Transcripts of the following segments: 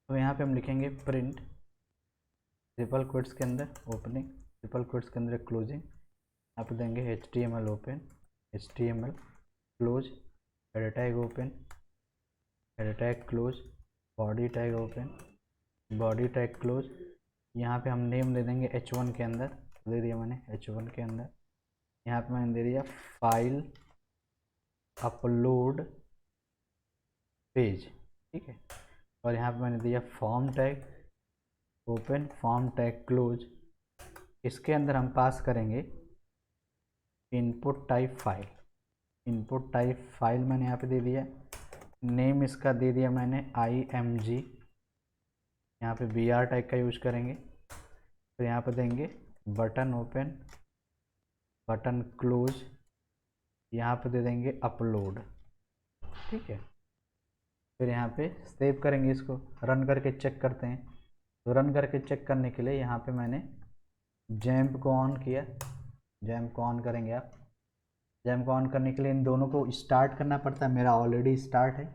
तो यहाँ पे हम लिखेंगे प्रिंट ट्रिपल कोट्स के अंदर ओपनिंग, ट्रिपल कोट्स के अंदर क्लोजिंग, यहाँ पे देंगे HTML open, HTML close, header tag open, header tag close, body tag open, body tag close. यहाँ पे हम नेम दे देंगे H1 के अंदर, दे दिया मैंने H1 के अंदर। यहाँ पे मैंने दे दिया फाइल अपलोड पेज, ठीक है। और यहाँ पे मैंने दिया form tag open, form tag close. इसके अंदर हम पास करेंगे input type file, input type file मैंने यहाँ पे दे दिया। नेम इसका दे दिया मैंने IMG, यहाँ पे BR टैग का यूज करेंगे। फिर यहाँ पे देंगे बटन ओपन, बटन क्लोज, यहाँ पे दे देंगे अपलोड, ठीक है। फिर यहाँ पे सेव करेंगे, इसको रन करके चेक करते हैं। तो रन करके चेक करने के लिए यहाँ पे मैंने जैम्प को ऑन किया, जैम्प को ऑन करेंगे आप। जैम्प को ऑन करने के लिए इन दोनों को स्टार्ट करना पड़ता है, मेरा ऑलरेडी स्टार्ट है।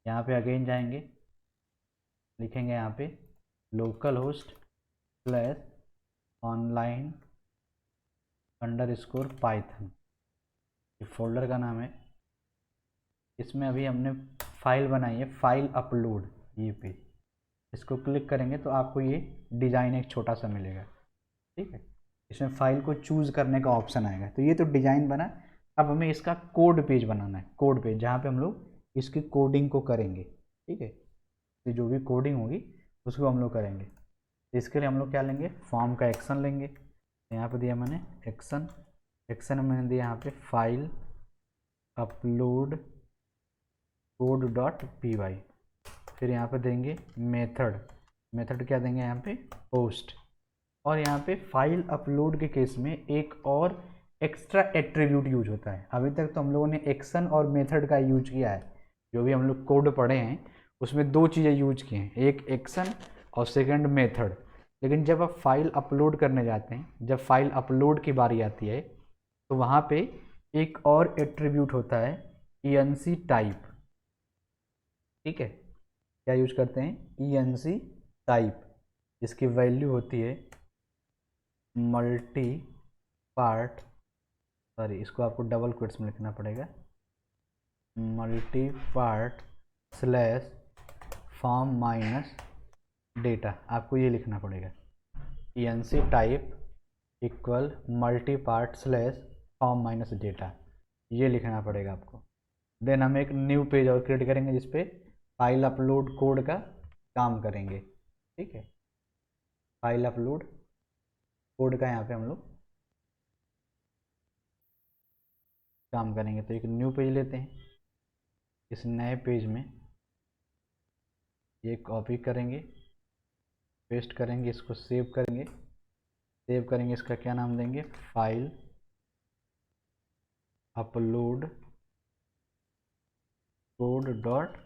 यहाँ पे अगेन जाएंगे, लिखेंगे यहाँ पे लोकल होस्ट / ऑनलाइन _ पाइथन, ये फोल्डर का नाम है। इसमें अभी हमने फाइल बनाई है, फाइल अपलोड, ये पेज। इसको क्लिक करेंगे तो आपको ये डिज़ाइन एक छोटा सा मिलेगा, ठीक है। इसमें फाइल को चूज़ करने का ऑप्शन आएगा। तो ये तो डिज़ाइन बना, अब हमें इसका कोड पेज बनाना है, कोड पेज जहाँ पे हम लोग इसकी कोडिंग को करेंगे, ठीक है। तो जो भी कोडिंग होगी उसको हम लोग करेंगे। तो इसके लिए हम लोग क्या लेंगे, फॉर्म का एक्शन लेंगे। यहाँ पे दिया मैंने एक्शन, एक्शन में मैंने दिया यहाँ पे फाइल अपलोड code.py। फिर यहाँ पे देंगे मेथड, मेथड क्या देंगे यहाँ पे पोस्ट। और यहाँ पे फाइल अपलोड के केस में एक और एक्स्ट्रा एट्रीब्यूट यूज होता है। अभी तक तो हम लोगों ने एक्शन और मेथड का यूज किया है, जो भी हम लोग कोड पढ़े हैं उसमें दो चीज़ें यूज की हैं, एक एक्शन और सेकंड मेथड। लेकिन जब आप फाइल अपलोड करने जाते हैं, जब फाइल अपलोड की बारी आती है, तो वहाँ पे एक और एट्रीब्यूट होता है ENC टाइप, ठीक है। क्या यूज करते हैं, ENC टाइप, जिसकी वैल्यू होती है मल्टी पार्ट, सॉरी इसको आपको डबल क्वोट्स में लिखना पड़ेगा, multi part / form minus data, आपको ये लिखना पड़ेगा। ENC type equal multi part / form minus data, ये लिखना पड़ेगा आपको। देन हम एक न्यू पेज और क्रिएट करेंगे जिसपे फाइल अपलोड कोड का काम करेंगे, ठीक है। फाइल अपलोड कोड का यहाँ पे हम लोग काम करेंगे। तो एक न्यू पेज लेते हैं, इस नए पेज में ये कॉपी करेंगे, पेस्ट करेंगे, इसको सेव करेंगे, सेव करेंगे, इसका क्या नाम देंगे, फाइल अपलोड code.py।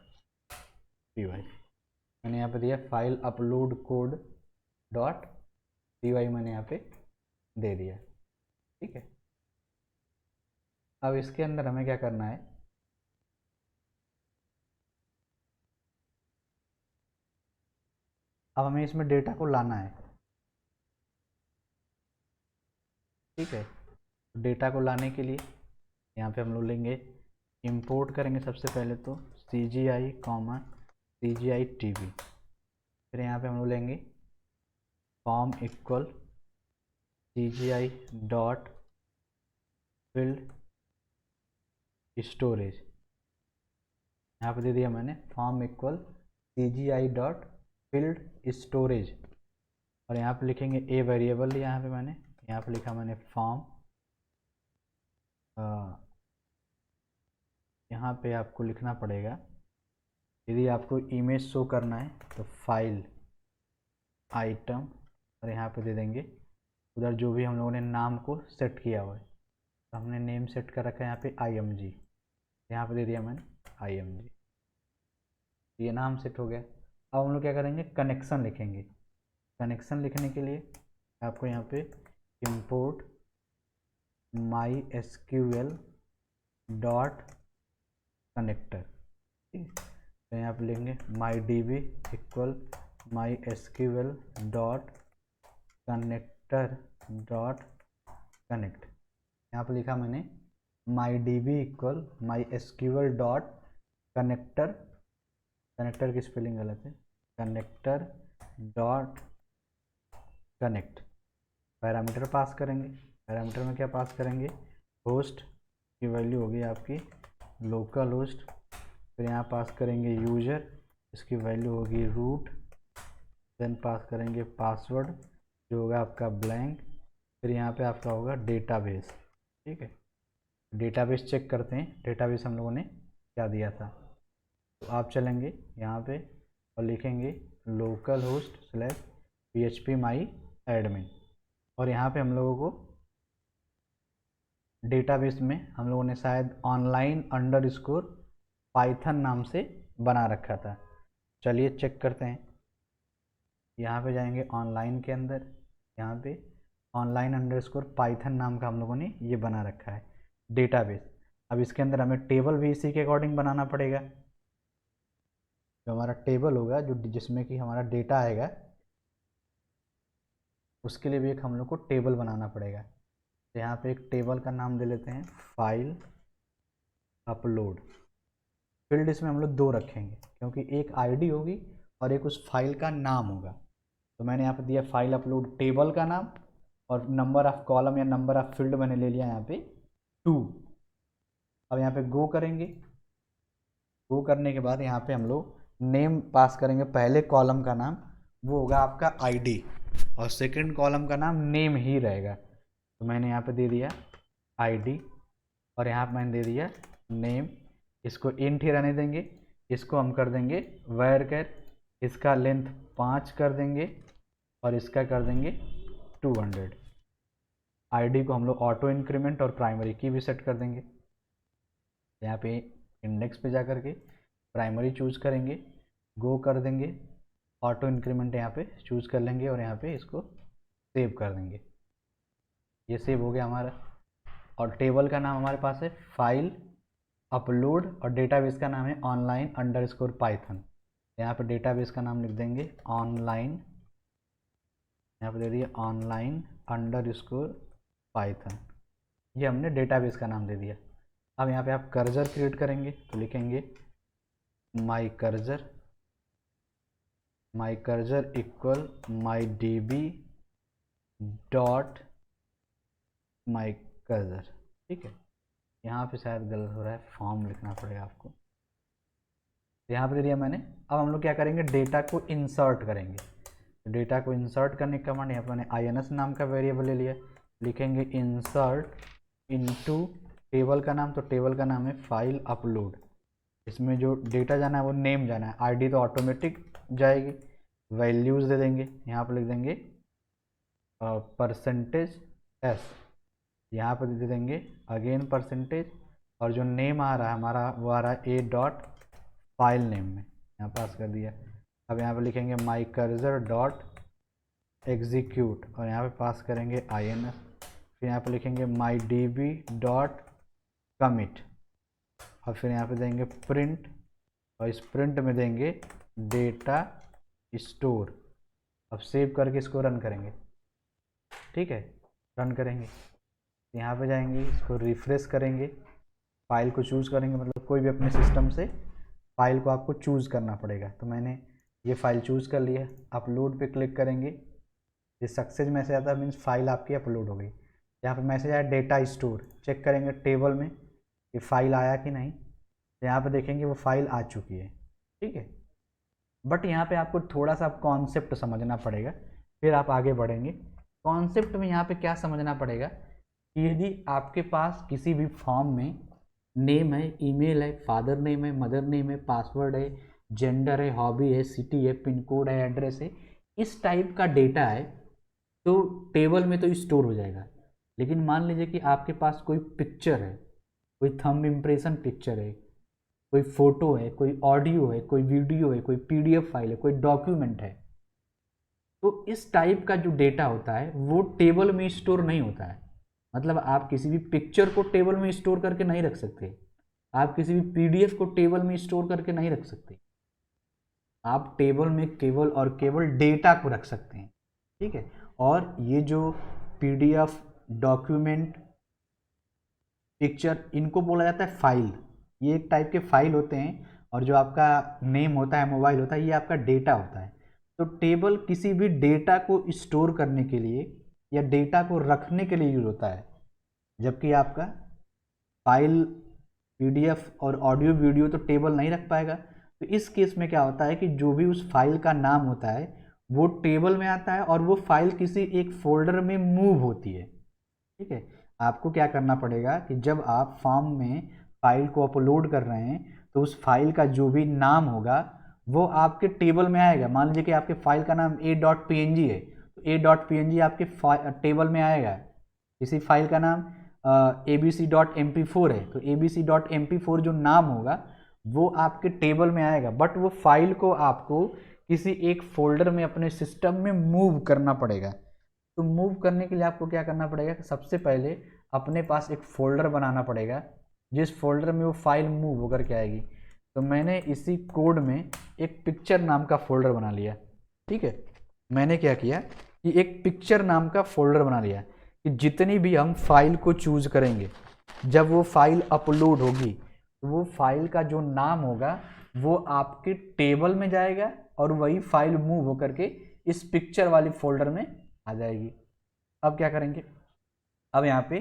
मैंने यहाँ पे दिया फाइल अपलोड code.py, मैंने यहाँ पे दे दिया, ठीक है। अब इसके अंदर हमें क्या करना है, अब हमें इसमें डेटा को लाना है, ठीक है। डेटा को लाने के लिए यहाँ पे हम लोग लेंगे, इंपोर्ट करेंगे सबसे पहले तो CGI, CGI TB। फिर यहाँ पे हम लोग लेंगे form equal CGI dot field storage, यहाँ पे दे दिया मैंने form equal CGI dot field storage. और यहाँ पे लिखेंगे ए वेरिएबल, यहाँ पे मैंने यहाँ पे लिखा मैंने फॉर्म, यहाँ पे आपको लिखना पड़ेगा, यदि आपको इमेज शो करना है तो फाइल आइटम, और यहाँ पे दे देंगे उधर जो भी हम लोगों ने नाम को सेट किया हुआ है। तो हमने नेम सेट कर रखा है यहाँ पे IMG, यहाँ पे दे दिया मैंने IMG, ये नाम सेट हो गया। अब हम लोग क्या करेंगे, कनेक्शन लिखेंगे। कनेक्शन लिखने के लिए आपको यहाँ पे इंपोर्ट MySQL डॉट कनेक्टर, ठीक है। तो यहाँ पे लिखेंगे my D B equal my SQL dot connector dot connect. यहाँ पे लिखा मैंने my D B equal my SQL dot connector, connector की स्पेलिंग गलत है, कनेक्टर डॉट कनेक्ट। पैरामीटर पास करेंगे, पैरामीटर में क्या पास करेंगे, होस्ट की वैल्यू होगी आपकी लोकल होस्ट, फिर यहाँ पास करेंगे यूजर, इसकी वैल्यू होगी रूट, देन पास करेंगे पासवर्ड जो होगा आपका ब्लैंक, फिर यहाँ पे आपका होगा डेटाबेस। ठीक है, डेटाबेस चेक करते हैं डेटाबेस हम लोगों ने क्या दिया था। तो आप चलेंगे यहाँ पे और लिखेंगे लोकल होस्ट स्लैश PHP माई एडमिन, और यहाँ पे हम लोगों को डेटाबेस में हम लोगों ने शायद online_python नाम से बना रखा था। चलिए चेक करते हैं, यहाँ पे जाएंगे ऑनलाइन के अंदर, यहाँ पे online_python नाम का हम लोगों ने ये बना रखा है डेटाबेस। अब इसके अंदर हमें टेबल भी इसी के अकॉर्डिंग बनाना पड़ेगा। जो हमारा टेबल होगा, जो जिसमें कि हमारा डेटा आएगा, उसके लिए भी एक हम लोग को टेबल बनाना पड़ेगा। तो यहाँ पे एक टेबल का नाम दे लेते हैं फाइल अपलोड। फील्ड इसमें हम लोग 2 रखेंगे क्योंकि एक आईडी होगी और एक उस फाइल का नाम होगा। तो मैंने यहाँ पे दिया फाइल अपलोड टेबल का नाम, और नंबर ऑफ कॉलम या नंबर ऑफ फील्ड मैंने ले लिया यहाँ पे 2। अब यहाँ पे गो करेंगे, गो करने के बाद यहाँ पे हम लोग नेम पास करेंगे। पहले कॉलम का नाम वो होगा आपका आईडी और सेकंड कॉलम का नाम नेम ही रहेगा। तो मैंने यहाँ पे दे दिया आईडी और यहाँ पे मैंने दे दिया नेम। इसको इंट ही रहने देंगे, इसको हम कर देंगे varchar, इसका लेंथ 5 कर देंगे और इसका कर देंगे 200। आईडी को हम लोग ऑटो इंक्रीमेंट और प्राइमरी की भी सेट कर देंगे। यहाँ पे इंडेक्स पे जा कर के प्राइमरी चूज करेंगे, गो कर देंगे, ऑटो इंक्रीमेंट यहाँ पे चूज कर लेंगे और यहाँ पे इसको सेव कर देंगे। ये सेव हो गया हमारा। और टेबल का नाम हमारे पास है फाइल अपलोड और डेटाबेस का नाम है online_python। यहाँ पे डेटाबेस का नाम लिख देंगे ऑनलाइन, यहाँ पे दे दिया online_python। ये हमने डेटाबेस का नाम दे दिया। अब यहाँ पे आप कर्सर क्रिएट करेंगे तो लिखेंगे माई cursor equal my DB dot my cursor. ठीक है, यहाँ पे शायद गलत हो रहा है, फॉर्म लिखना पड़ेगा आपको। यहाँ पे दे दिया मैंने। अब हम लोग क्या करेंगे, डेटा को इंसर्ट करेंगे। तो डेटा को इंसर्ट करने का कमांड यहाँ पे मैंने INS नाम का वेरिएबल ले लिया, लिखेंगे इंसर्ट इनटू टेबल का नाम, तो टेबल का नाम है फाइल अपलोड। इसमें जो डेटा जाना है वो नेम जाना है, आईडी तो ऑटोमेटिक जाएगी। वैल्यूज़ दे देंगे, यहाँ पर लिख देंगे %s, यहाँ पर दे देंगे अगेन %, और जो नेम आ रहा है हमारा वो आ रहा है a डॉट फाइल नेम में, यहाँ पास कर दिया। अब यहाँ पे लिखेंगे माई कर्सर डॉट एग्जीक्यूट और यहाँ पे पास करेंगे INS। फिर यहाँ पे लिखेंगे माई DB डॉट कमिट और फिर यहाँ पे देंगे प्रिंट, और इस प्रिंट में देंगे डेटा स्टोर। अब सेव करके इसको रन करेंगे। ठीक है, रन करेंगे, यहाँ पे जाएंगे, इसको रिफ्रेश करेंगे, फाइल को चूज़ करेंगे, मतलब कोई भी अपने सिस्टम से फाइल को आपको चूज़ करना पड़ेगा। तो मैंने ये फाइल चूज़ कर लिया। अपलोड पे क्लिक करेंगे, ये सक्सेस मैसेज आता है, मीन्स फाइल आपकी अपलोड हो गई। यहाँ पे मैसेज आया डेटा स्टोर, चेक करेंगे टेबल में ये फाइल आया कि नहीं। तो यहाँ पे देखेंगे वो फाइल आ चुकी है। ठीक है, बट यहाँ पे आपको थोड़ा सा कॉन्सेप्ट समझना पड़ेगा, फिर आप आगे बढ़ेंगे। कॉन्सेप्ट में यहाँ पे क्या समझना पड़ेगा कि यदि आपके पास किसी भी फॉर्म में नेम है, ईमेल है, फादर नेम है, मदर नेम है, पासवर्ड है, जेंडर है, हॉबी है, सिटी है, पिन कोड है, एड्रेस है, इस टाइप का डेटा है तो टेबल में तो स्टोर हो जाएगा। लेकिन मान लीजिए कि आपके पास कोई पिक्चर है, कोई थंब इम्प्रेशन पिक्चर है, कोई फ़ोटो है, कोई ऑडियो है, कोई वीडियो है, कोई PDF फाइल है, कोई डॉक्यूमेंट है, तो इस टाइप का जो डेटा होता है वो टेबल में स्टोर नहीं होता है। मतलब आप किसी भी पिक्चर को टेबल में स्टोर करके नहीं रख सकते, आप किसी भी PDF को टेबल में स्टोर करके नहीं रख सकते। आप टेबल में केवल और केवल डेटा को रख सकते हैं, ठीक है। और ये जो पीडीएफ, डॉक्यूमेंट, पिक्चर, इनको बोला जाता है फाइल। ये एक टाइप के फाइल होते हैं, और जो आपका नेम होता है, मोबाइल होता है, ये आपका डेटा होता है। तो टेबल किसी भी डेटा को स्टोर करने के लिए या डेटा को रखने के लिए यूज होता है, जबकि आपका फाइल, पीडीएफ और ऑडियो वीडियो तो टेबल नहीं रख पाएगा। तो इस केस में क्या होता है कि जो भी उस फाइल का नाम होता है वो टेबल में आता है, और वो फाइल किसी एक फोल्डर में मूव होती है, ठीक है। आपको क्या करना पड़ेगा कि जब आप फॉर्म में फाइल को अपलोड कर रहे हैं तो उस फाइल का जो भी नाम होगा वो आपके टेबल में आएगा। मान लीजिए कि आपके फाइल का नाम a.png है, तो a.png आपके टेबल में आएगा। किसी फाइल का नाम abc.mp4 है, तो abc.mp4 जो नाम होगा वो आपके टेबल में आएगा, बट वो फाइल को आपको किसी एक फोल्डर में अपने सिस्टम में मूव करना पड़ेगा। तो मूव करने के लिए आपको क्या करना पड़ेगा कि सबसे पहले अपने पास एक फ़ोल्डर बनाना पड़ेगा जिस फोल्डर में वो फाइल मूव होकर के आएगी। तो मैंने इसी कोड में एक पिक्चर नाम का फ़ोल्डर बना लिया, ठीक है। मैंने क्या किया कि एक पिक्चर नाम का फ़ोल्डर बना लिया कि जितनी भी हम फाइल को चूज़ करेंगे, जब वो फाइल अपलोड होगी तो वो फाइल का जो नाम होगा वो आपके टेबल में जाएगा, और वही फाइल मूव होकर के इस पिक्चर वाली फोल्डर में आ जाएगी। अब क्या करेंगे, अब यहाँ पे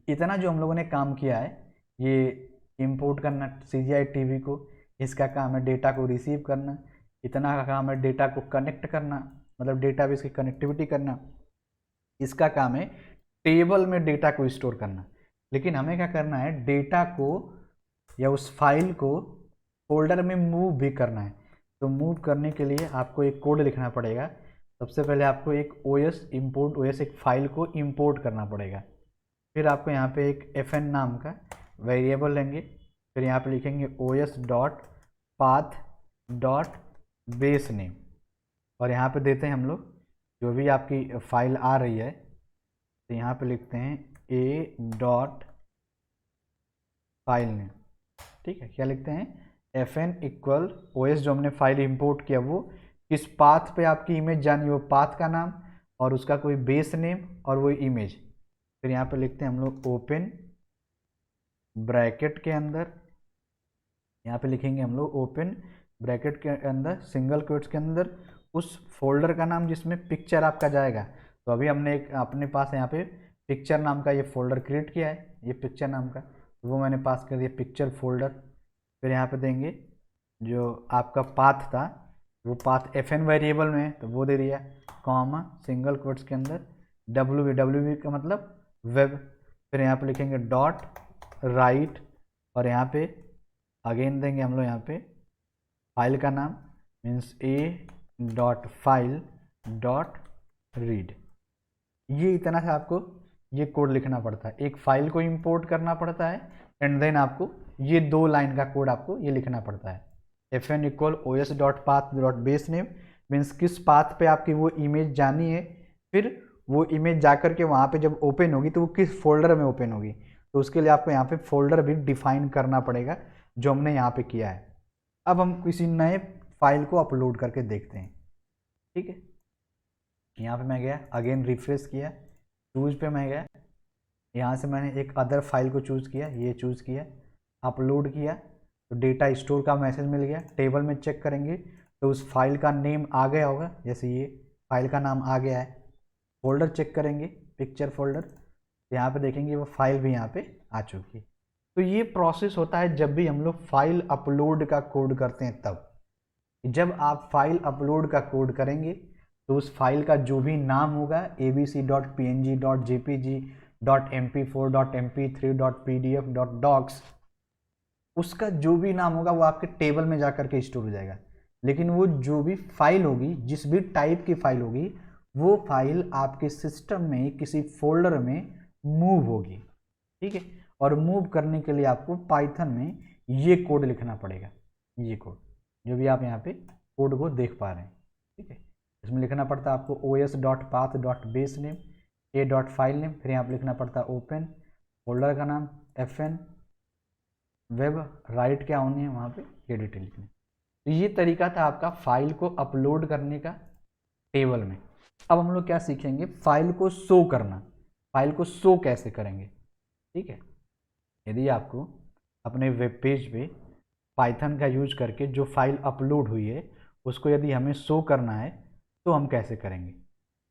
इतना जो हम लोगों ने काम किया है, ये इंपोर्ट करना CGI TV को, इसका काम है डेटा को रिसीव करना, इतना का काम है डेटा को कनेक्ट करना, मतलब डेटाबेस की कनेक्टिविटी करना, इसका काम है टेबल में डेटा को स्टोर करना। लेकिन हमें क्या करना है, डेटा को या उस फाइल को फोल्डर में मूव भी करना है। तो मूव करने के लिए आपको एक कोड लिखना पड़ेगा। सबसे पहले आपको एक OS import OS एक फाइल को इंपोर्ट करना पड़ेगा। फिर आपको यहाँ पे एक fn नाम का वेरिएबल लेंगे, फिर यहाँ पे लिखेंगे os.path.baseName, और यहाँ पे देते हैं हम लोग जो भी आपकी फाइल आ रही है, तो यहाँ पे लिखते हैं a.filename, ठीक है। क्या लिखते हैं, fn इक्वल OS जो हमने फाइल इंपोर्ट किया वो किस पाथ पे आपकी इमेज जानी, वो पाथ का नाम और उसका कोई बेस नेम और वो इमेज। फिर यहाँ पे लिखते हैं हम लोग ओपन ब्रैकेट के अंदर, यहाँ पे लिखेंगे हम लोग ओपन ब्रैकेट के अंदर सिंगल कोट्स के अंदर उस फोल्डर का नाम जिसमें पिक्चर आपका जाएगा। तो अभी हमने एक अपने पास यहाँ पे पिक्चर नाम का ये फोल्डर क्रिएट किया है, ये पिक्चर नाम का, तो वो मैंने पास कर दिया पिक्चर फोल्डर। फिर यहाँ पे देंगे जो आपका पाथ था, वो पाथ fn वेरिएबल में है तो वो दे दिया, कॉमा सिंगल कोट्स के अंदर wv का मतलब वेब। फिर यहाँ पे लिखेंगे डॉट राइट, और यहाँ पे अगेन देंगे हम लोग यहाँ पे फाइल का नाम मीन्स a.file.read। ये इतना सा आपको ये कोड लिखना पड़ता है, एक फाइल को इंपोर्ट करना पड़ता है, एंड देन आपको ये 2 लाइन का कोड आपको ये लिखना पड़ता है। fn इक्वल os.path.baseName मीन्स किस पाथ पे आपकी वो इमेज जानी है, फिर वो इमेज जाकर के वहाँ पे जब ओपन होगी तो वो किस फोल्डर में ओपन होगी, तो उसके लिए आपको यहाँ पे फोल्डर भी डिफाइन करना पड़ेगा जो हमने यहाँ पे किया है। अब हम किसी नए फाइल को अपलोड करके देखते हैं, ठीक है। यहाँ पे मैं गया, अगेन रिफ्रेश किया, चूज पे मैं गया, यहाँ से मैंने एक अदर फाइल को चूज़ किया, ये चूज़ किया, अपलोड किया, तो डेटा स्टोर का मैसेज मिल गया। टेबल में चेक करेंगे तो उस फाइल का नेम आ गया होगा, जैसे ये फाइल का नाम आ गया है। फोल्डर चेक करेंगे पिक्चर फोल्डर, यहाँ पे देखेंगे वो फाइल भी यहाँ पे आ चुकी है। तो ये प्रोसेस होता है जब भी हम लोग फाइल अपलोड का कोड करते हैं तब। जब आप फाइल अपलोड का कोड करेंगे तो उस फाइल का जो भी नाम होगा abc.png.jpg.mp4.mp3.pdf.docs, उसका जो भी नाम होगा वो आपके टेबल में जाकर के स्टोर हो जाएगा। लेकिन वो जो भी फाइल होगी, जिस भी टाइप की फाइल होगी, वो फाइल आपके सिस्टम में किसी फोल्डर में मूव होगी, ठीक है। और मूव करने के लिए आपको पाइथन में ये कोड लिखना पड़ेगा, ये कोड जो भी आप यहाँ पे कोड को देख पा रहे हैं, ठीक है। इसमें लिखना पड़ता है आपको os.path.baseName, a.filename, फिर यहाँ पे लिखना पड़ता है ओपन, फोल्डर का नाम fn, वेब, राइट क्या होनी है वहाँ पे ये डिटेल लिखनी। तो ये तरीका था आपका फाइल को अपलोड करने का टेबल में। अब हम लोग क्या सीखेंगे, फाइल को शो करना, फाइल को शो कैसे करेंगे। ठीक है, यदि आपको अपने वेब पेज पे पाइथन का यूज करके जो फाइल अपलोड हुई है उसको यदि हमें शो करना है तो हम कैसे करेंगे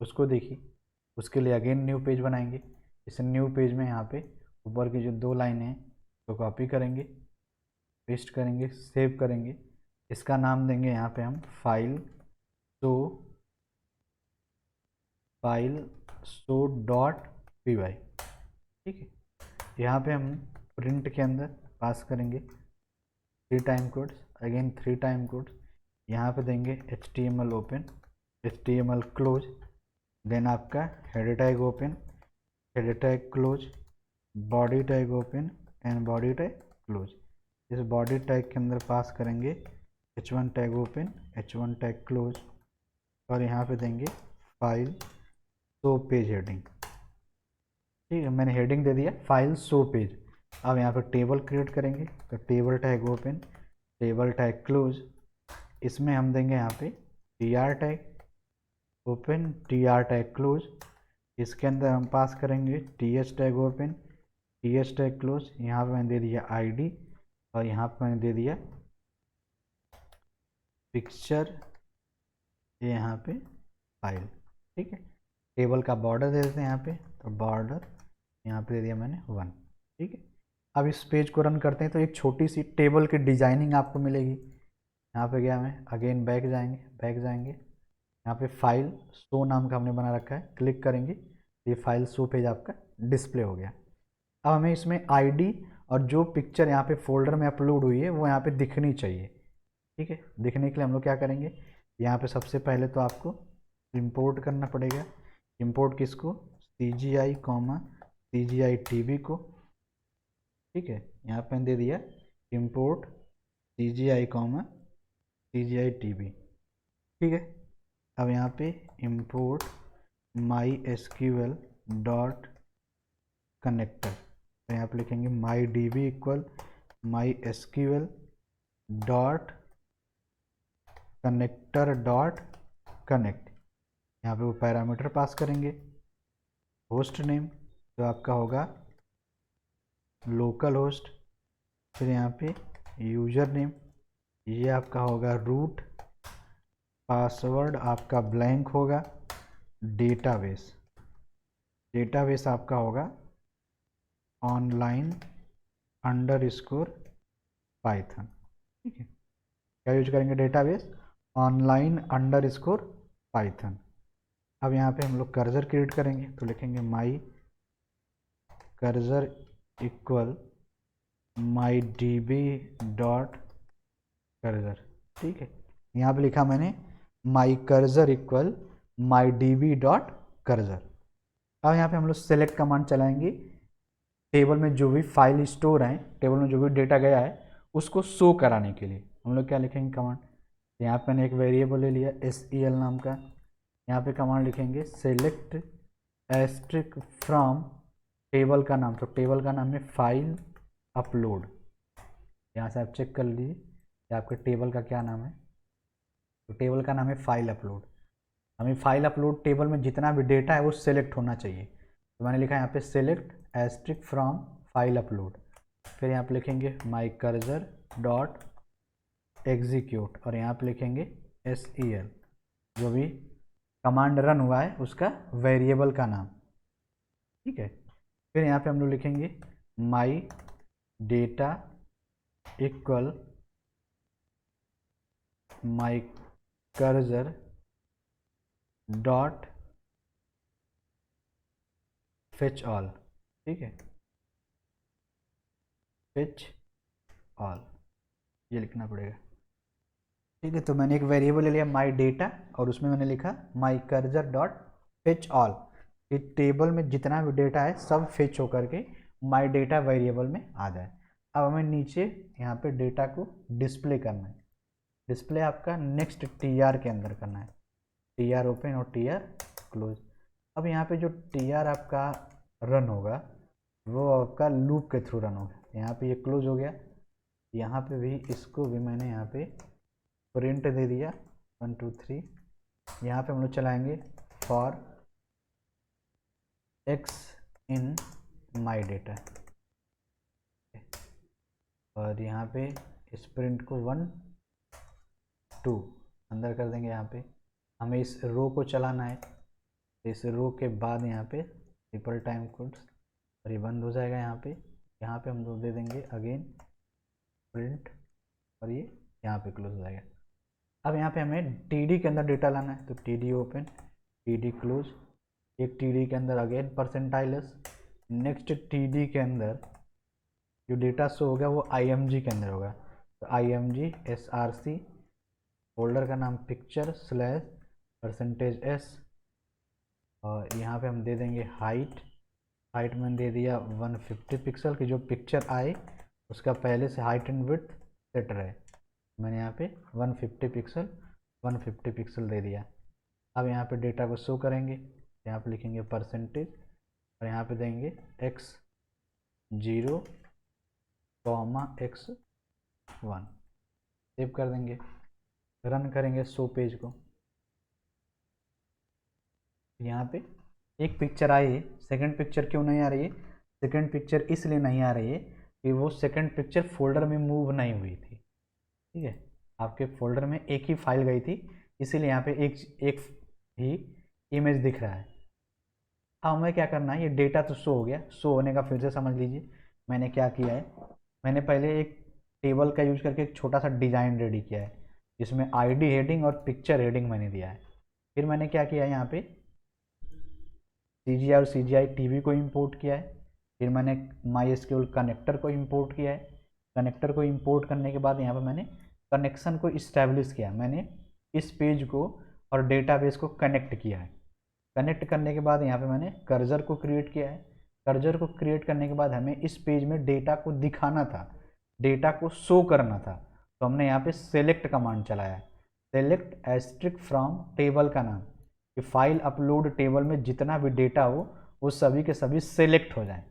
उसको देखिए। उसके लिए अगेन न्यू पेज बनाएंगे। इस न्यू पेज में यहाँ पे ऊपर की जो 2 लाइनें हैं तो कॉपी करेंगे, पेस्ट करेंगे, सेव करेंगे। इसका नाम देंगे यहाँ पे हम file show dot P Y. ठीक है, यहाँ पे हम प्रिंट के अंदर पास करेंगे 3 time codes, again 3 time codes. यहाँ पे देंगे HTML open, HTML close, then आपका head tag open, head tag close, body tag open and body tag close. इस बॉडी टैग के अंदर पास करेंगे H1 tag open, H1 tag close, और यहाँ पे देंगे फाइल शो पेज हेडिंग। ठीक है, मैंने हेडिंग दे दिया फाइल शो पेज। अब यहाँ पे टेबल क्रिएट करेंगे तो table tag open, table tag close. इसमें हम देंगे यहाँ पे tr tag open, tr tag close. इसके अंदर हम पास करेंगे th tag open, th tag close. यहाँ पे मैंने दे दिया id और यहाँ पे मैंने दे दिया पिक्चर, ये यहाँ पे फाइल। ठीक है, टेबल का बॉर्डर दे देते हैं यहाँ पे, तो बॉर्डर यहाँ पे दे दिया मैंने 1। ठीक है, अब इस पेज को रन करते हैं तो एक छोटी सी टेबल की डिजाइनिंग आपको मिलेगी। यहाँ पे गया मैं, अगेन बैक जाएंगे, यहाँ पे फाइल शो नाम का हमने बना रखा है, क्लिक करेंगे, ये फाइल शो पेज आपका डिस्प्ले हो गया। अब हमें इसमें आईडी और जो पिक्चर यहाँ पे फोल्डर में अपलोड हुई है वो यहाँ पे दिखनी चाहिए। ठीक है, दिखने के लिए हम लोग क्या करेंगे, यहाँ पे सबसे पहले तो आपको इंपोर्ट करना पड़ेगा। इंपोर्ट किसको, CGI CGI TB को। ठीक है, यहाँ पे दे दिया इंपोर्ट CGI CGI TB। ठीक है, अब यहाँ पे इंपोर्ट MySQL डॉट कनेक्टर, तो यहाँ पे लिखेंगे MyDB equal MySQL dot connector dot connect. यहाँ पे वो पैरामीटर पास करेंगे, होस्ट नेम जो आपका होगा लोकल होस्ट, फिर यहाँ पे यूजर नेम ये आपका होगा रूट, पासवर्ड आपका ब्लैंक होगा, डेटाबेस आपका होगा ऑनलाइन अंडरस्कोर पाइथन। ठीक है, क्या यूज करेंगे, डेटाबेस ऑनलाइन अंडरस्कोर पाइथन। अब यहाँ पे हम लोग कर्सर क्रिएट करेंगे तो लिखेंगे माई cursor equal MyDB dot cursor. ठीक है, यहाँ पे लिखा मैंने माई cursor equal MyDB dot cursor. अब यहाँ पे हम लोग सेलेक्ट कमांड चलाएंगे, टेबल में जो भी फाइल स्टोर है, टेबल में जो भी डेटा गया है उसको शो कराने के लिए हम लोग क्या लिखेंगे कमांड। यहाँ पे मैंने एक वेरिएबल ले लिया SEL नाम का, यहाँ पे कमांड लिखेंगे सेलेक्ट एस्ट्रिक फ्रॉम टेबल का नाम, तो टेबल का नाम है फाइल अपलोड। यहाँ से आप चेक कर लीजिए कि आपके टेबल का क्या नाम है, तो टेबल का नाम है फाइल अपलोड। हमें फाइल अपलोड टेबल में जितना भी डेटा है वो सेलेक्ट होना चाहिए, तो मैंने लिखा है यहाँ पे select asterisk from file upload. फिर यहाँ पे लिखेंगे माई कर्सर डॉट एग्जीक्यूट और यहाँ पे लिखेंगे SEL, जो भी कमांड रन हुआ है उसका वेरिएबल का नाम। ठीक है, फिर यहाँ पे हम लोग लिखेंगे my data equal my cursor dot fetch all. ठीक है, फेच ऑल ये लिखना पड़ेगा। ठीक है, तो मैंने एक वेरिएबल ले लिया माई डेटा और उसमें मैंने लिखा my cursor dot fetch all, कि टेबल में जितना भी डेटा है सब फेच होकर के माई डेटा वेरिएबल में आ जाए। अब हमें नीचे यहाँ पे डेटा को डिस्प्ले करना है, डिस्प्ले आपका नेक्स्ट TR के अंदर करना है, TR ओपन और TR क्लोज। अब यहाँ पे जो TR आपका रन होगा वो आपका लूप के थ्रू रन होगा। यहाँ पे ये क्लोज हो गया, यहाँ पे भी इसको भी मैंने यहाँ पे प्रिंट दे दिया 1 2 3। यहाँ पे हम लोग चलाएंगे for x in my data, और यहाँ पे इस प्रिंट को 1 2 अंदर कर देंगे। यहाँ पे हमें इस रो को चलाना है, इस रो के बाद यहाँ पे ट्रिपल टाइम कोड्स, और ये बंद हो जाएगा। यहाँ पे हम लोग दे देंगे अगेन प्रिंट, और ये यहाँ पे क्लोज हो जाएगा। अब यहाँ पे हमें टीडी के अंदर डेटा लाना है, तो टीडी ओपन टीडी क्लोज, एक टीडी के अंदर अगेन परसेंटाइलस, नेक्स्ट टीडी के अंदर जो डेटा शो होगा वो IMG के अंदर होगा, तो IMG SRC, फोल्डर का नाम पिक्चर स्लैश %s, और यहाँ पे हम दे देंगे हाइट में दे दिया 150 पिक्सल की जो पिक्चर आए उसका पहले से हाइट एंड विड्थ सेट रहे। मैंने यहाँ पे 150 पिक्सल दे दिया। अब यहाँ पे डेटा को शो करेंगे, यहाँ पे लिखेंगे %, और यहाँ पे देंगे x0, x1, सेव कर देंगे, रन करेंगे शो पेज को। यहाँ पे एक पिक्चर आई है, सेकंड पिक्चर क्यों नहीं आ रही है? सेकंड पिक्चर इसलिए नहीं आ रही है कि वो सेकंड पिक्चर फोल्डर में मूव नहीं हुई थी, ठीक है, आपके फोल्डर में एक ही फाइल गई थी, इसीलिए यहाँ पे एक ही इमेज दिख रहा है। अब हमें क्या करना है, ये डेटा तो शो हो गया, शो होने का फिर से समझ लीजिए मैंने क्या किया है। मैंने पहले एक टेबल का यूज करके एक छोटा सा डिज़ाइन रेडी किया है जिसमें ID हेडिंग और पिक्चर हेडिंग मैंने दिया है। फिर मैंने क्या किया है, यहाँ पे CGI और CGI TV को इंपोर्ट किया है। फिर मैंने MySQL कनेक्टर को इंपोर्ट किया है। कनेक्टर को इंपोर्ट करने के बाद यहाँ पे मैंने कनेक्शन को इस्टेब्लिश किया, मैंने इस पेज को और डेटाबेस को कनेक्ट किया है। कनेक्ट करने के बाद यहाँ पे मैंने कर्सर को क्रिएट किया है। कर्सर को क्रिएट करने के बाद हमें इस पेज में डेटा को दिखाना था, डेटा को शो करना था, तो हमने यहाँ पे सेलेक्ट कमांड चलाया, सेलेक्ट एस्ट्रिक फ्रॉम टेबल का नाम, कि फाइल अपलोड टेबल में जितना भी डेटा हो वो सभी के सभी सेलेक्ट हो जाएं।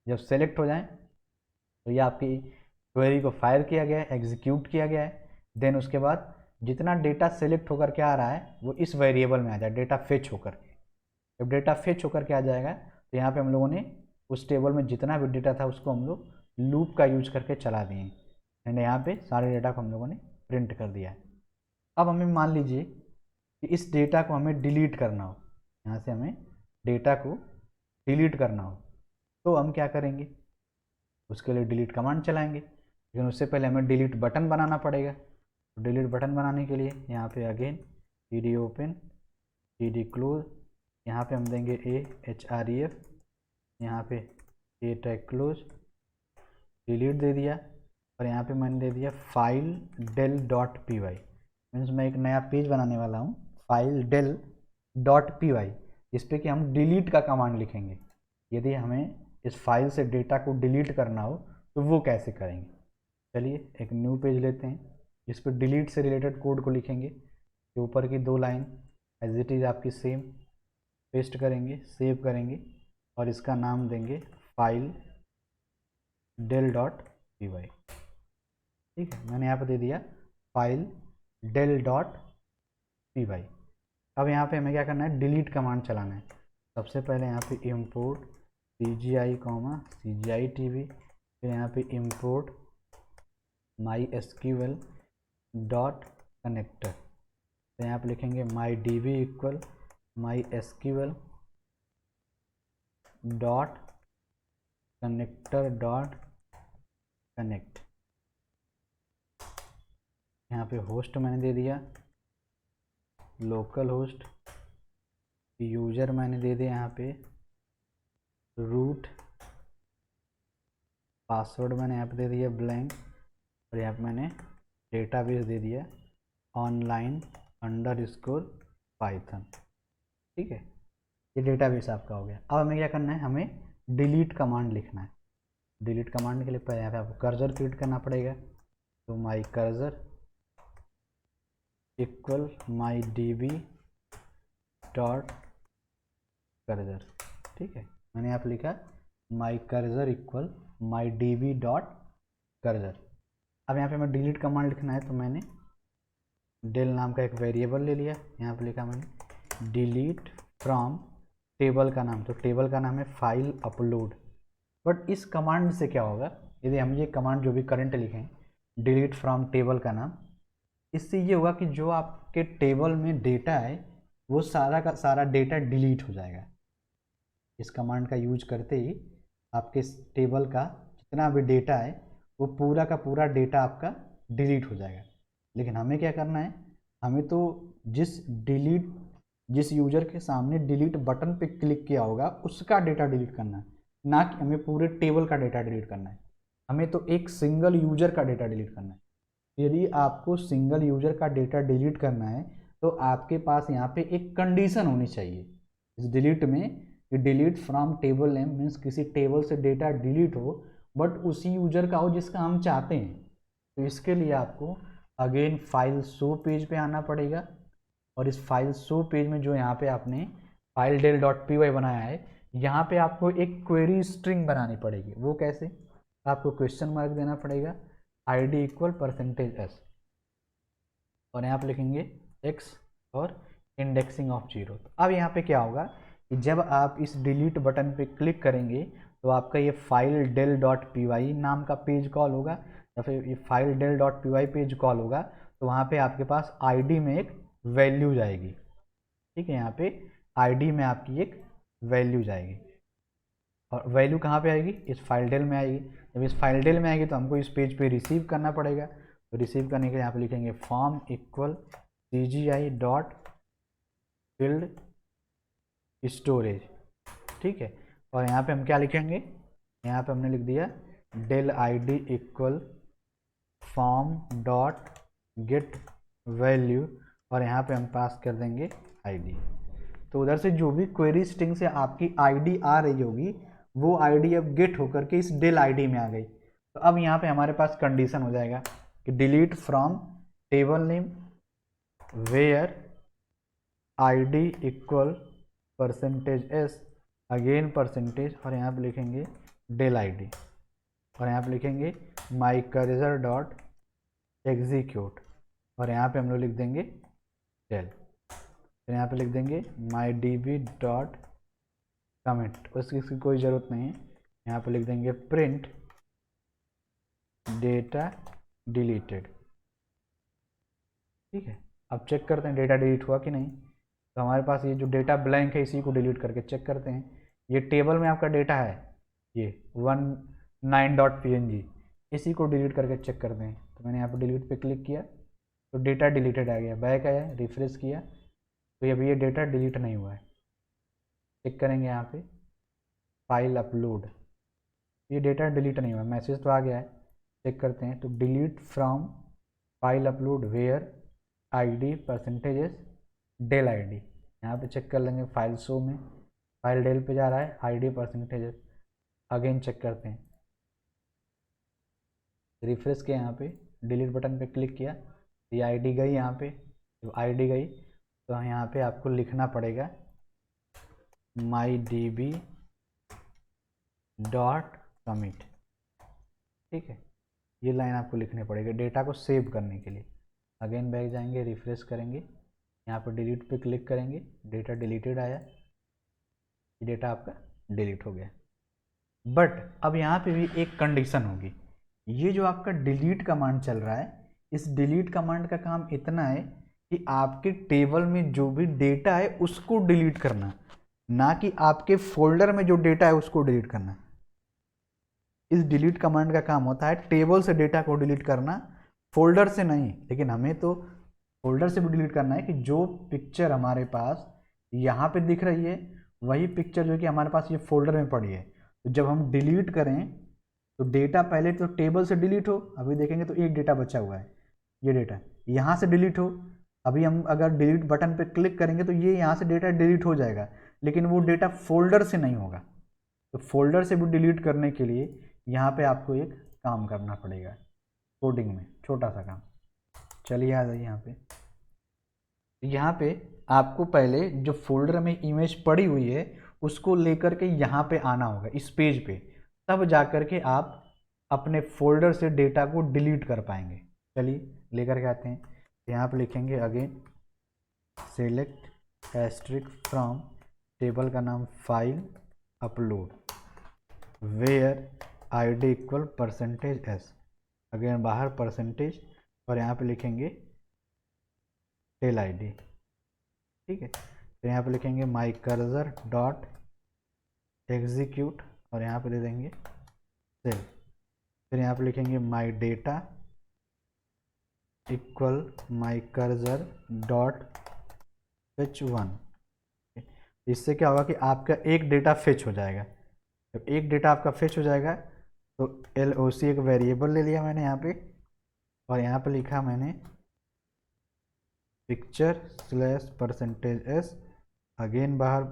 जब सेलेक्ट हो जाएं तो ये आपकी क्वेरी को फायर किया गया है, एग्जीक्यूट किया गया है। देन उसके बाद जितना डेटा सेलेक्ट होकर के आ रहा है वो इस वेरिएबल में आ जाए, डेटा फेच होकर के। जब डेटा फेच होकर के आ जाएगा तो यहाँ पे हम लोगों ने उस टेबल में जितना भी डेटा था उसको हम लोग लूप का यूज करके चला दिए, एंड यहाँ पे सारे डेटा को हम लोगों ने प्रिंट कर दिया है। अब हमें मान लीजिए कि इस डेटा को हमें डिलीट करना हो, यहाँ से हमें डेटा को डिलीट करना हो, तो हम क्या करेंगे, उसके लिए डिलीट कमांड चलाएंगे, लेकिन उससे पहले हमें डिलीट बटन बनाना पड़ेगा। तो डिलीट बटन बनाने के लिए यहाँ पे again TD open TD close, यहाँ पे हम देंगे href, यहाँ पे a टैग क्लोज, डिलीट दे दिया, और यहाँ पे मैंने दे दिया फाइल del.py, मीन्स मैं एक नया पेज बनाने वाला हूँ फाइल del.py, जिस पे कि हम डिलीट का कमांड लिखेंगे। यदि हमें इस फाइल से डेटा को डिलीट करना हो तो वो कैसे करेंगे। चलिए एक न्यू पेज लेते हैं जिस पर डिलीट से रिलेटेड कोड को लिखेंगे। तो ऊपर की 2 लाइन एज इट इज़ आपकी सेम पेस्ट करेंगे, सेव करेंगे, और इसका नाम देंगे फाइल del.py, ठीक है, मैंने यहाँ पर दे दिया फाइल del.py। अब यहाँ पे हमें क्या करना है, डिलीट कमांड चलाना है। सबसे पहले यहाँ पे import CGI, CGI TV, फिर यहाँ पे import MySQL डॉट कनेक्टर, तो यहाँ पे लिखेंगे MyDB equal MySQL dot connector dot connect. यहाँ पे होस्ट मैंने दे दिया लोकल होस्ट, यूज़र मैंने दे दिया यहाँ पे रूट, पासवर्ड मैंने यहाँ पे दे दिया ब्लैंक, और यहाँ पे मैंने डेटाबेस दे दिया online_python, ठीक है, ये डेटाबेस आपका हो गया। अब हमें क्या करना है, हमें डिलीट कमांड लिखना है। डिलीट कमांड के लिए पहले यहाँ पे आपको कर्सर क्रिएट करना पड़ेगा, तो माई cursor equal MyDB dot cursor, ठीक है, मैंने यहाँ पे लिखा my cursor equal MyDB dot cursor. अब यहाँ पे हमें डिलीट कमांड लिखना है, तो मैंने डेल नाम का एक वेरिएबल ले लिया, यहाँ पे लिखा मैंने डिलीट फ्रॉम टेबल का नाम, तो टेबल का नाम है फाइल अपलोड। बट इस कमांड से क्या होगा, यदि हम ये कमांड जो भी करंट लिखें डिलीट फ्रॉम टेबल का नाम, इससे ये होगा कि जो आपके टेबल में डेटा है वो सारा का सारा डेटा डिलीट हो जाएगा। इस कमांड का यूज करते ही आपके टेबल का जितना भी डेटा है वो पूरा का पूरा डेटा आपका डिलीट हो जाएगा। लेकिन हमें क्या करना है, हमें तो जिस यूजर के सामने डिलीट बटन पे क्लिक किया होगा उसका डेटा डिलीट करना है, ना कि हमें पूरे टेबल का डेटा डिलीट करना है। हमें तो एक सिंगल यूजर का डेटा डिलीट करना है। यदि आपको सिंगल यूजर का डेटा डिलीट करना है तो आपके पास यहाँ पे एक कंडीशन होनी चाहिए इस डिलीट में, कि delete from table name means किसी टेबल से डेटा डिलीट हो बट उसी यूजर का हो जिसका हम चाहते हैं। तो इसके लिए आपको अगेन फाइल शो पेज पे आना पड़ेगा, और इस फाइल शो पेज में जो यहाँ पे आपने file del dot P Y बनाया है, यहाँ पे आपको एक क्वेरी स्ट्रिंग बनानी पड़ेगी। वो कैसे, आपको क्वेश्चन मार्क देना पड़ेगा, ID इक्वल %s, और यहाँ पे लिखेंगे x और इंडेक्सिंग ऑफ 0। तो अब यहाँ पे क्या होगा कि जब आप इस डिलीट बटन पे क्लिक करेंगे तो आपका ये file del dot P Y नाम का पेज कॉल होगा, या फिर ये file del dot P Y page call होगा। तो वहाँ पे आपके पास ID में एक वैल्यू जाएगी, ठीक है, यहाँ पे ID में आपकी एक वैल्यू जाएगी, और वैल्यू कहाँ पे आएगी, इस फाइल डेल में आएगी। जब इस फाइल डेल में आएगी तो हमको इस पेज पे रिसीव करना पड़ेगा। तो रिसीव करने के लिए यहाँ पे लिखेंगे form equal CGI dot field storage, ठीक है। और यहाँ पे हम क्या लिखेंगे, यहाँ पे हमने लिख दिया del ID equal form dot get value, और यहाँ पे हम पास कर देंगे ID। तो उधर से जो भी क्वेरी स्ट्रिंग से आपकी ID आ रही होगी वो ID अब गेट होकर के इस डेल ID में आ गई। तो अब यहाँ पे हमारे पास कंडीशन हो जाएगा कि delete from table name where ID equal %s again %, और यहाँ पे लिखेंगे डेल ID, और यहाँ पे लिखेंगे माई कर्सर डॉट एग्जीक्यूट, और यहाँ पे हम लोग लिख देंगे डेल, फिर यहाँ पे लिख देंगे माई DB डॉट कमिट, उसकी कोई ज़रूरत नहीं है। यहाँ पे लिख देंगे प्रिंट डेटा डिलीटेड, ठीक है। अब चेक करते हैं डेटा डिलीट हुआ कि नहीं। तो हमारे पास ये जो डेटा ब्लैंक है इसी को डिलीट करके चेक करते हैं। ये टेबल में आपका डेटा है, ये 19.png, इसी को डिलीट करके चेक करते हैं। तो मैंने यहाँ पर डिलीट पे क्लिक किया तो डेटा डिलीटेड आ गया, बैक आया, रिफ्रेश किया तो अभी ये डेटा डिलीट नहीं हुआ है। चेक करेंगे यहाँ पे फाइल अपलोड, ये डेटा डिलीट नहीं हुआ, मैसेज तो आ गया है। चेक करते हैं तो delete from file upload where ID %s del ID, यहाँ पे चेक कर लेंगे फाइल शो में फाइल डेल पे जा रहा है ID %s। अगेन चेक करते हैं, रिफ्रेश किया, यहाँ पे डिलीट बटन पे क्लिक किया, ये ID गई, यहाँ पे जो ID गई तो यहाँ पे आपको लिखना पड़ेगा माई DB डॉट कमिट, ठीक है। ये लाइन आपको लिखनी पड़ेगी डेटा को सेव करने के लिए। अगेन बैक जाएंगे, रिफ्रेश करेंगे, यहाँ पर डिलीट पे क्लिक करेंगे, डेटा डिलीटेड आया, ये डेटा आपका डिलीट हो गया। बट अब यहाँ पे भी एक कंडीशन होगी, ये जो आपका डिलीट कमांड चल रहा है, इस डिलीट कमांड का काम इतना है कि आपके टेबल में जो भी डेटा है उसको डिलीट करना, ना कि आपके फोल्डर में जो डेटा है उसको डिलीट करना। इस डिलीट कमांड का काम होता है टेबल से डेटा को डिलीट करना, फोल्डर से नहीं। लेकिन हमें तो फोल्डर से भी डिलीट करना है कि जो पिक्चर हमारे पास यहाँ पे दिख रही है वही पिक्चर जो कि हमारे पास ये फोल्डर में पड़ी है। तो जब हम डिलीट करें तो डेटा पहले तो टेबल से डिलीट हो, अभी देखेंगे तो एक डेटा बचा हुआ है, ये डेटा यहाँ से डिलीट हो। अभी हम अगर डिलीट बटन पे क्लिक करेंगे तो ये यहाँ से डेटा डिलीट हो जाएगा, लेकिन वो डेटा फोल्डर से नहीं होगा। तो फोल्डर से भी डिलीट करने के लिए यहाँ पे आपको एक काम करना पड़ेगा कोडिंग में, छोटा सा काम। चलिए आ जाइए यहाँ पे आपको पहले जो फोल्डर में इमेज पड़ी हुई है उसको लेकर के यहाँ पे आना होगा इस पेज पे, तब जा कर के आप अपने फोल्डर से डेटा को डिलीट कर पाएंगे। चलिए लेकर के आते हैं। यहाँ पे लिखेंगे again select asterisk from, table का नाम file upload, where ID equal %s, again बाहर %, और यहाँ पे लिखेंगे टेल आईडी। ठीक है, तो यहाँ पे लिखेंगे माई कर्सर डॉट एग्जीक्यूट, और यहाँ पे दे देंगे सेल। फिर यहाँ पे लिखेंगे my data equal my cursor dot fetch1। इससे क्या होगा कि आपका एक डेटा फेच हो जाएगा। जब एक डेटा आपका फेच हो जाएगा तो LOC एक वेरिएबल ले लिया मैंने यहाँ पे, और यहाँ पे लिखा मैंने पिक्चर स्लैश %s, अगेन बाहर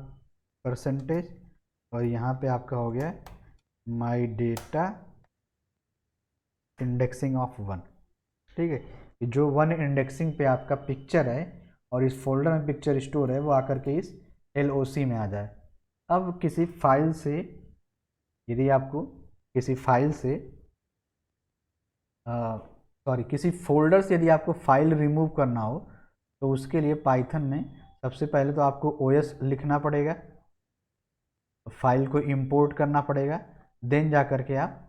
%, और यहाँ पे आपका हो गया माई डेटा इंडेक्सिंग ऑफ 1। ठीक है, जो 1 इंडेक्सिंग पे आपका पिक्चर है और इस फोल्डर में पिक्चर स्टोर है वो आकर के इस LOC में आ जाए। अब किसी फाइल से, यदि आपको किसी फाइल से किसी फोल्डर से यदि आपको फाइल रिमूव करना हो तो उसके लिए पाइथन में सबसे पहले तो आपको OS लिखना पड़ेगा, फाइल को इंपोर्ट करना पड़ेगा, देन जा कर के आप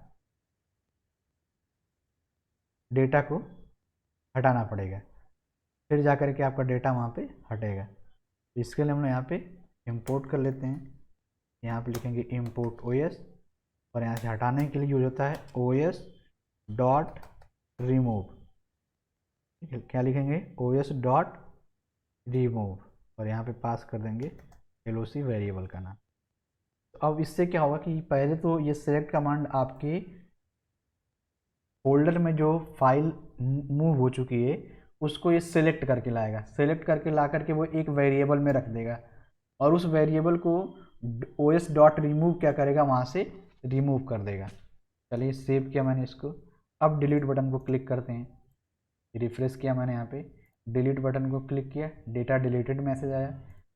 डेटा को हटाना पड़ेगा, फिर जा कर के आपका डेटा वहाँ पे हटेगा। इसके लिए हम लोग यहाँ पे इंपोर्ट कर लेते हैं, यहाँ पे लिखेंगे इंपोर्ट OS, और यहाँ से हटाने के लिए यूज होता है OS डॉट रिमूव। क्या लिखेंगे OS डॉट रिमूव, और यहाँ पे पास कर देंगे LOC वेरिएबल का नाम। तो अब इससे क्या होगा कि पहले तो ये सेलेक्ट कमांड आपके फोल्डर में जो फाइल मूव हो चुकी है उसको ये सेलेक्ट करके लाएगा, सेलेक्ट करके ला करके वो एक वेरिएबल में रख देगा, और उस वेरिएबल को OS डॉट रिमूव क्या करेगा, वहाँ से रिमूव कर देगा। चलिए सेव किया मैंने इसको। अब डिलीट बटन को क्लिक करते हैं, रिफ्रेश किया मैंने, यहाँ पे डिलीट बटन को क्लिक किया, डेटा डिलीटेड मैसेज आया।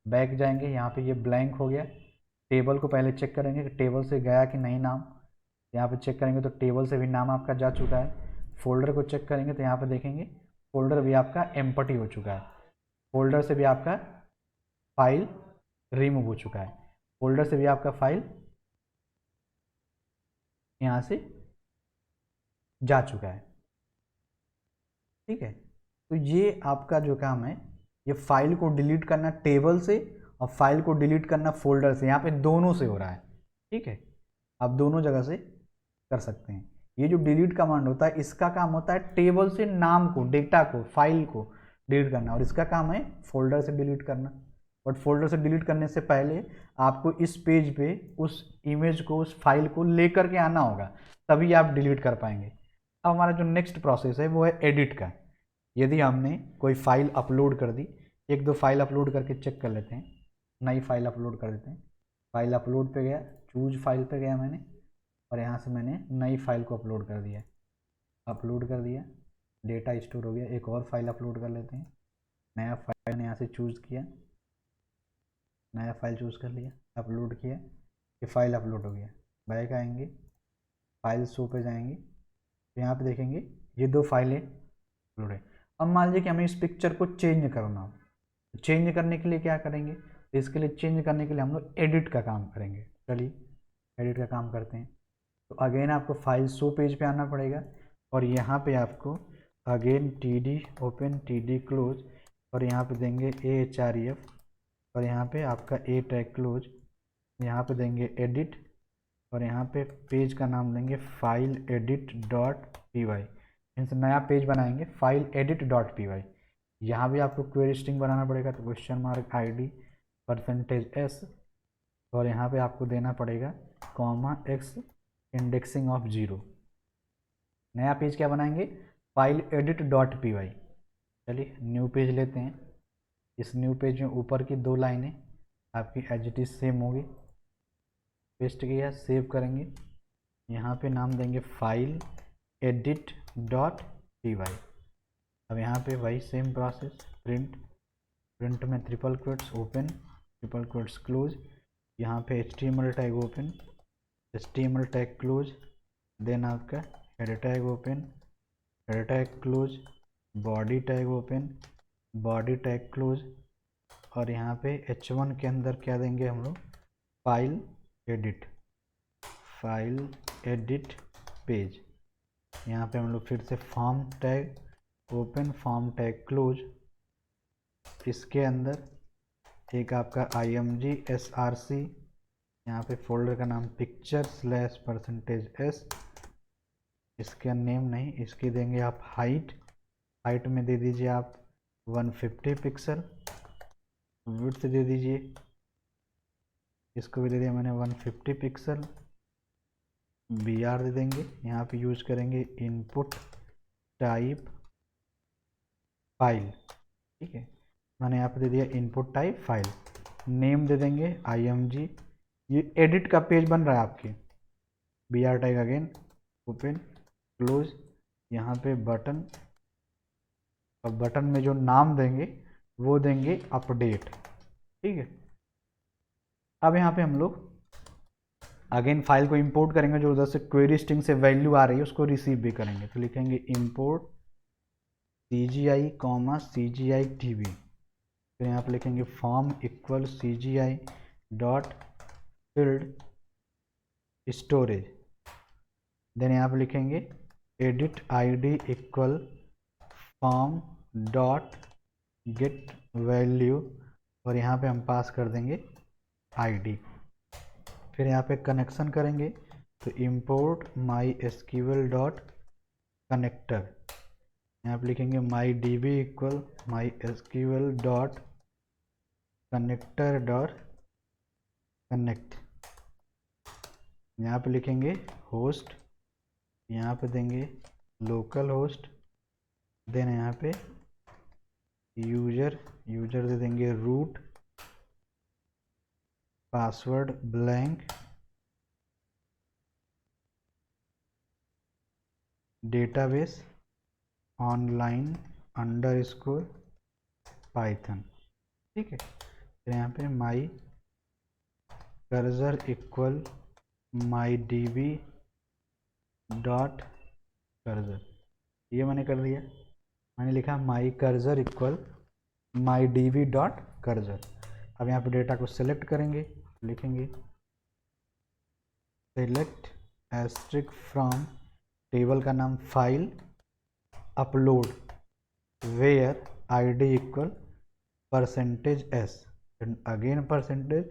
बैक जाएंगे, यहाँ पे ये ब्लैंक हो गया। टेबल को पहले चेक करेंगे कि टेबल से गया कि नहीं नाम, यहाँ पे चेक करेंगे तो टेबल से भी नाम आपका जा चुका है। फोल्डर को चेक करेंगे तो यहाँ पे देखेंगे फोल्डर भी आपका एम्प्टी हो चुका है, फोल्डर से भी आपका फाइल रिमूव हो चुका है, फोल्डर से भी आपका फाइल यहाँ से जा चुका है। ठीक है, तो ये आपका जो काम है, ये फाइल को डिलीट करना टेबल से और फाइल को डिलीट करना फोल्डर से, यहाँ पे दोनों से हो रहा है। ठीक है, आप दोनों जगह से कर सकते हैं। ये जो डिलीट कमांड होता है इसका काम होता है टेबल से नाम को, डेटा को, फाइल को डिलीट करना, और इसका काम है फोल्डर से डिलीट करना। बट फोल्डर से डिलीट करने से पहले आपको इस पेज पे उस इमेज को, उस फाइल को लेकर के आना होगा, तभी आप डिलीट कर पाएंगे। अब हमारा जो नेक्स्ट प्रोसेस है वो है एडिट का। यदि हमने कोई फाइल अपलोड कर दी, एक दो फाइल अपलोड करके चेक कर लेते हैं, नई फाइल अपलोड कर देते हैं। फाइल अपलोड पे गया, चूज फाइल पे गया मैंने, और यहाँ से मैंने नई फाइल को अपलोड कर दिया, डेटा स्टोर हो गया। एक और फाइल अपलोड कर लेते हैं, नया फाइल मैंने यहाँ से चूज़ किया, नया फाइल चूज़ कर लिया, अपलोड किया, ये फाइल अपलोड हो गया। बैक आएंगे, फाइल शो पे जाएंगे, तो यहाँ पे देखेंगे ये दो फाइलें अपलोड है। अब मान लीजिए कि हमें इस पिक्चर को चेंज करना हो, चेंज करने के लिए क्या करेंगे, इसके लिए चेंज करने के लिए हम लोग एडिट का काम करेंगे। चलिए एडिट का काम करते हैं। तो अगेन आपको फाइल शो पेज पे आना पड़ेगा, और यहाँ पे आपको again TD open, TD close, और यहाँ पे देंगे AHREF, और यहाँ पे आपका A टैग क्लोज, यहाँ पे देंगे एडिट, और यहाँ पे पेज का नाम देंगे फाइल एडिट डॉट py। इनसे नया पेज बनाएंगे फाइल एडिट डॉट py। यहाँ भी आपको क्वेरी स्ट्रिंग बनाना पड़ेगा, तो $ID %s, और यहाँ पे आपको देना पड़ेगा $x इंडेक्सिंग ऑफ 0। नया पेज क्या बनाएंगे, फाइल एडिट डॉट py। चलिए न्यू पेज लेते हैं। इस न्यू पेज में ऊपर की दो लाइनें आपकी एज इट इज सेम होगी, पेस्ट किया, सेव करेंगे, यहाँ पे नाम देंगे फाइल एडिट डॉट py। अब यहाँ पे वही सेम प्रोसेस, प्रिंट में triple quotes open, triple quotes close, यहाँ पे HTML tag open, HTML tag close, then आपका header tag open, header tag close, body tag open, body tag close, और यहाँ पे H1 के अंदर क्या देंगे हम लोग, file edit, file edit page. यहाँ पे हम लोग फिर से form tag open, form tag close, इसके अंदर एक आपका IMG SRC, यहाँ पे फोल्डर का नाम picture/%s, इसका नेम नहीं, इसकी देंगे आप हाइट, हाइट में दे दीजिए आप 150 पिक्सल, विड्थ दे दीजिए, इसको भी दे दिया मैंने 150 पिक्सल, BR दे देंगे। यहाँ पे यूज करेंगे इनपुट टाइप फाइल, ठीक है, मैंने यहाँ पे दे दिया इनपुट टाइप फाइल। नेम दे देंगे IMG, ये एडिट का पेज बन रहा है आपके। BR tag again open close, यहाँ पे बटन, और बटन में जो नाम देंगे वो देंगे अपडेट, ठीक है। अब यहाँ पे हम लोग अगेन फाइल को इंपोर्ट करेंगे, जो उधर से क्वेरी स्ट्रिंग से वैल्यू आ रही है उसको रिसीव भी करेंगे, तो लिखेंगे इंपोर्ट CGI CGI TB, फिर यहाँ पे लिखेंगे form equal CGI dot field storage, then यहाँ पे लिखेंगे edit ID equal form dot get value, और यहाँ पे हम पास कर देंगे ID। फिर यहाँ पे कनेक्शन करेंगे, तो इंपोर्ट MySQL डॉट कनेक्टर, यहाँ पे लिखेंगे MyDB equal MySQL dot connector dot connect, यहाँ पे लिखेंगे होस्ट, यहाँ पे देंगे लोकल होस्ट, देन यहाँ पे यूजर दे देंगे root, password blank, database online underscore Python, ठीक है। फिर यहाँ पे my cursor equal MyDB dot cursor, ये मैंने कर दिया, मैंने लिखा my cursor equal MyDB dot cursor. अब यहाँ पे डेटा को सिलेक्ट करेंगे, लिखेंगे सेलेक्ट एस्ट्रिक फ्रॉम, टेबल का नाम file upload, where ID equal %s, again %,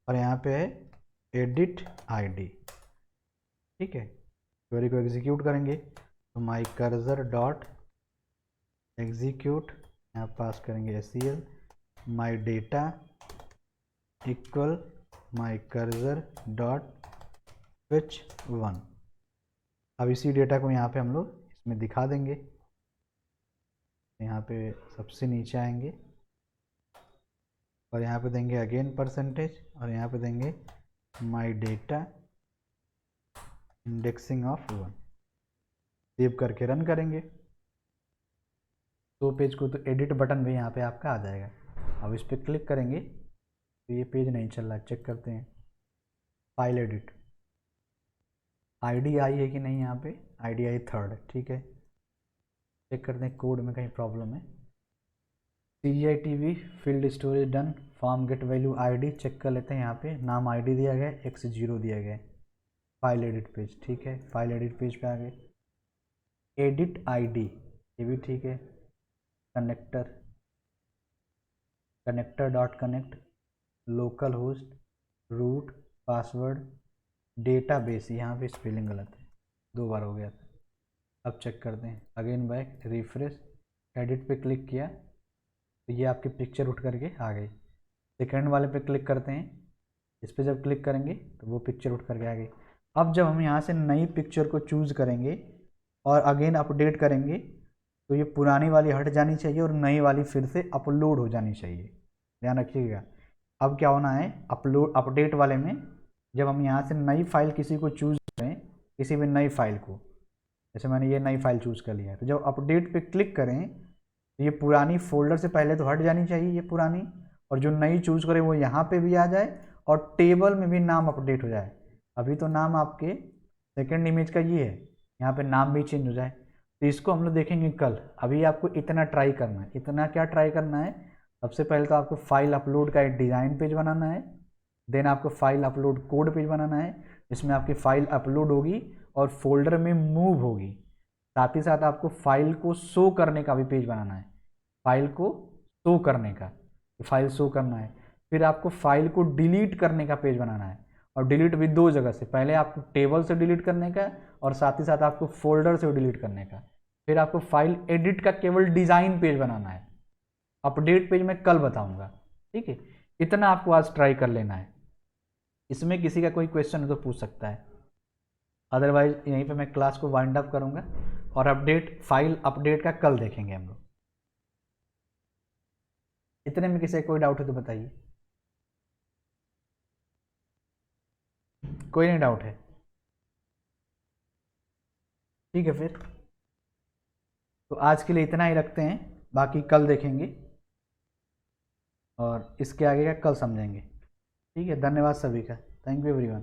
और यहाँ पे है एडिट ID, ठीक है। क्वेरी को एग्जीक्यूट करेंगे, तो माई कर्सर डॉट एग्जीक्यूट, यहाँ पास करेंगे SEL, my data equal my cursor dot Fitch 1। अब इसी डेटा को यहाँ पे हम लोग इसमें दिखा देंगे, यहाँ पे सबसे नीचे आएंगे और यहाँ पे देंगे अगेन %, और यहाँ पे देंगे my data indexing of 1, save करके रन करेंगे, तो पेज को तो एडिट बटन भी यहाँ पे आपका आ जाएगा। अब इस पर क्लिक करेंगे तो ये पेज नहीं चल रहा, चेक करते हैं, फाइल एडिट, ID आई है कि नहीं, यहाँ पे ID आई 3rd, ठीक है, चेक करते हैं कोड में कहीं प्रॉब्लम है। CGI TB field storage done, form get value ID check कर लेते हैं, यहाँ पे नाम ID दिया गया, X0 दिया गया, फाइल एडिट पेज, ठीक है, फाइल एडिट पेज पे आ गए, एडिट ID ये भी ठीक है, connector dot connect, local host, root, password, database, यहाँ पे स्पेलिंग गलत है, 2 बार हो गया था। अब चेक करते हैं, अगेन बैक, रिफ्रेश, एडिट पे क्लिक किया तो ये आपकी पिक्चर उठ करके आ गई। सेकंड वाले पे क्लिक करते हैं, इस पर जब क्लिक करेंगे तो वो पिक्चर उठ करके आ गई। अब जब हम यहाँ से नई पिक्चर को चूज़ करेंगे और अगेन अपडेट करेंगे तो ये पुरानी वाली हट जानी चाहिए और नई वाली फिर से अपलोड हो जानी चाहिए, ध्यान रखिएगा। अब क्या होना है, अपडेट वाले में जब हम यहाँ से नई फाइल किसी को चूज़ करें, किसी भी नई फाइल को, जैसे मैंने ये नई फाइल चूज़ कर लिया है, तो जब अपडेट पे क्लिक करें तो ये पुरानी फोल्डर से पहले तो हट जानी चाहिए ये पुरानी, और जो नई चूज़ करें वो यहाँ पे भी आ जाए और टेबल में भी नाम अपडेट हो जाए। अभी तो नाम आपके सेकेंड इमेज का ये है, यहाँ पे नाम भी चेंज हो जाए, तो इसको हम लोग देखेंगे कल। अभी आपको इतना ट्राई करना है। इतना क्या ट्राई करना है? सबसे पहले तो आपको फाइल अपलोड का एक डिज़ाइन पेज बनाना है, देन आपको फाइल अपलोड कोड पेज बनाना है, जिसमें आपकी फाइल अपलोड होगी और फोल्डर में मूव होगी। साथ ही साथ आपको फाइल को शो करने का भी पेज बनाना है, फाइल को शो करने का, फाइल शो करना है। फिर आपको फाइल को डिलीट करने का पेज बनाना है, और डिलीट भी दो जगह से, पहले आपको टेबल से डिलीट करने का और साथ ही साथ आपको फोल्डर से डिलीट करने का। फिर आपको फाइल एडिट का केवल डिज़ाइन पेज बनाना है। अपडेट पेज मैं कल बताऊंगा, ठीक है। इतना आपको आज ट्राई कर लेना है। इसमें किसी का कोई क्वेश्चन है तो पूछ सकता है, अदरवाइज यहीं पे मैं क्लास को वाइंड अप करूंगा और अपडेट फाइल अपडेट का कल देखेंगे हम लोग। इतने में किसी कोई डाउट है तो बताइए। कोई नहीं डाउट है? ठीक है, फिर तो आज के लिए इतना ही रखते हैं, बाकी कल देखेंगे और इसके आगे का कल समझेंगे। ठीक है, धन्यवाद सभी का। Thank you everyone.